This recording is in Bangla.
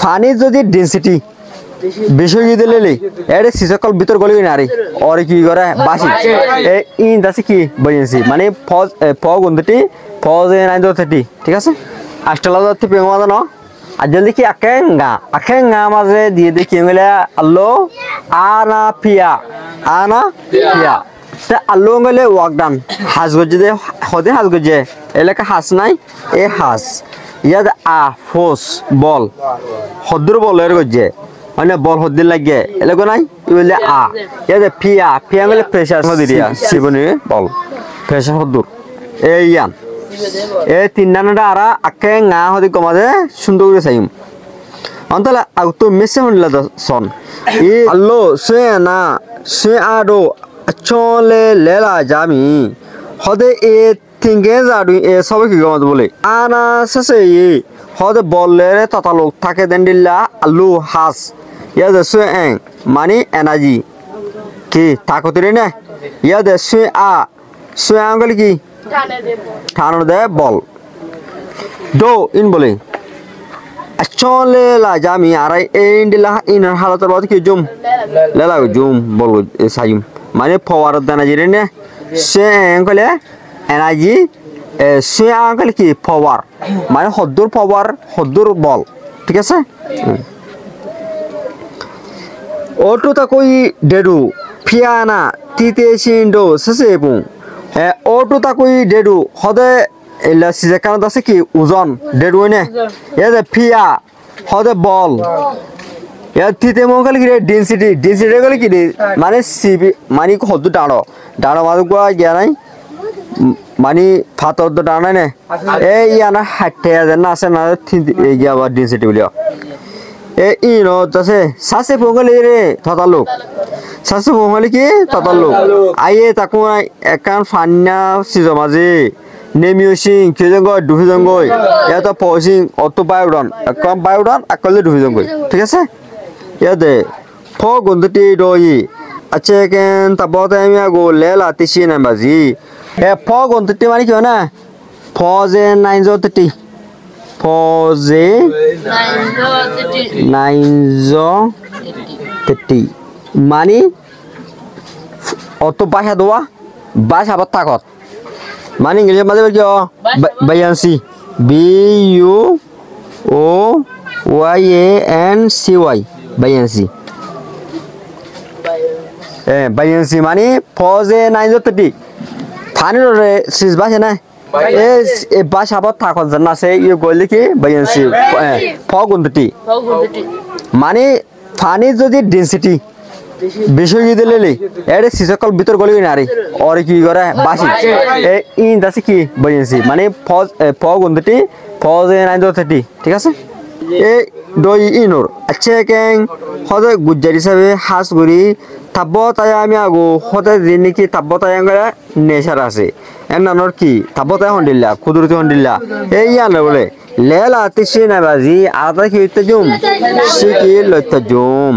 পানি যদি ডেন্সিটি বেশি হয়ে দিলে এরে সিসকল ভিতর গলি নারে আর কি করে বাসি ইন দাসি কি বইছি মানে ফগ উন্নতি ফজ নাইন থার্টি ঠিক আছে আষ্টলা যাতে পেমা জানো আর জলদি কি আকেঙ্গা মাঝে দিয়ে দিয়ে কি গেলে আল্লো আনা পিয়া তা আল্লো গেলে ওয়াকডান হাজ গজে দে হদে হাজ গজে এলাকা হাস নাই এ হাস ইয়াদ আ ফোস বল হদ্র বলের গজে মানে বল হদ্দির লাগে এলাকা নাই বলে আ ইয়াদ পিয়া গেলে প্রেসার হদিরিয়া শিবনি বল প্রেসার হদ্দুর এই ইয়ান এ তিনটা আরা আকে ngা হদি কমাদে সুন্দর করে চাইম অন্তলা আউতো মেসে হনলা সন ই আল্লো সেনা সে আডো চলে লেলা জামি হদে এ তিনগে জাডু এ সবে কি গমাদ বলে আনা সসে ই হদে বললে ততালো থাকে দেন্ডিল্লা আলু হাস ইয়াদে সে এং মানে এনার্জি কি তাকতিরে না ইয়াদে সে আঙ্গল কি ঠানো দে বল দো ইন বলে চলে লা জামি আরাই ইন্ডিলা ইনার হালতের বাদ কি জুম লেলা জুম বল সাইম মানে পাওয়ার দানা জিরে নে সে আঙ্গলে এনার্জি সে আঙ্গল কি পাওয়ার মানে হদ্দুর পাওয়ার হদ্দুর বল ঠিক আছে ওটো তা কই ডেডু ফিয়ানা তিতে সিন্ডো সসে পু অটো তাকুই ডেডু হদে এলা সিজে কারণ আছে কি ওজন ডেডু নে এদে ফিয়া হদে বল এ তিতে মঙ্গল কি ডেনসিটি গলে কি মানে সিবি মানে হদু ডাড়ো মাদু গয়া গিয়া নাই মানে ফাতর দ ডানা নে এই ইয়ানা হাটে না আছে না এই গিয়া বা ডেনসিটি বলিও এ ইনো তাসে সাসে পঙ্গল রে থতালো সাসে পঙ্গল কি থতালো আইয়ে তাকু একান ফান্না সিজমাজি নেমিউসিং কেজঙ্গই দুফিজঙ্গই এটা পসিং অটো বায়োডন কম বায়োডন আকলে দুফিজঙ্গই ঠিক আছে ইয়াদে ফ গন্দতি দই আছে কেন তাবতে আমি আগো লেলা তিসি নাম্বাজি এ ফ গন্দতি মানে কি না ফজে 930 ফজে 930 মানে অত বাসা দোয়া বাস আবার তাকত মানে ইংরেজি মাঝে কি বায়ানসি BUOYANCY বায়ানসি বায়ানসি মানে ফজে 930 ফানি রে সিজ বাসে না এ বাস আবার তাকত জানা আছে ই গইলে কি বায়ানসি ফগুন্ডতি মানে ফানি যদি ডেন্সিটি বেশি হয়ে দিলে এরে সিসকল ভিতর গলি নারে আর কি করে বাসি ইন দাসি কি বায়ানসি মানে ফগ উন্নতি ফজ 930 ঠিক আছে এই দই ইনোর আচ্ছা কেন হদে গুজ্জার হিসাবে হাস করি তাব্বতায় আমি আগো হদে যিনি কি তাব্বতায় আঙ্গা নেশার আছে এর নানর কি তাব্বতায় হন্ডিল্লা কুদরতি হন্ডিল্লা এই আনে বলে লেলা তিসি না বাজি আদা কি হইতে জুম সে কি লইতে জুম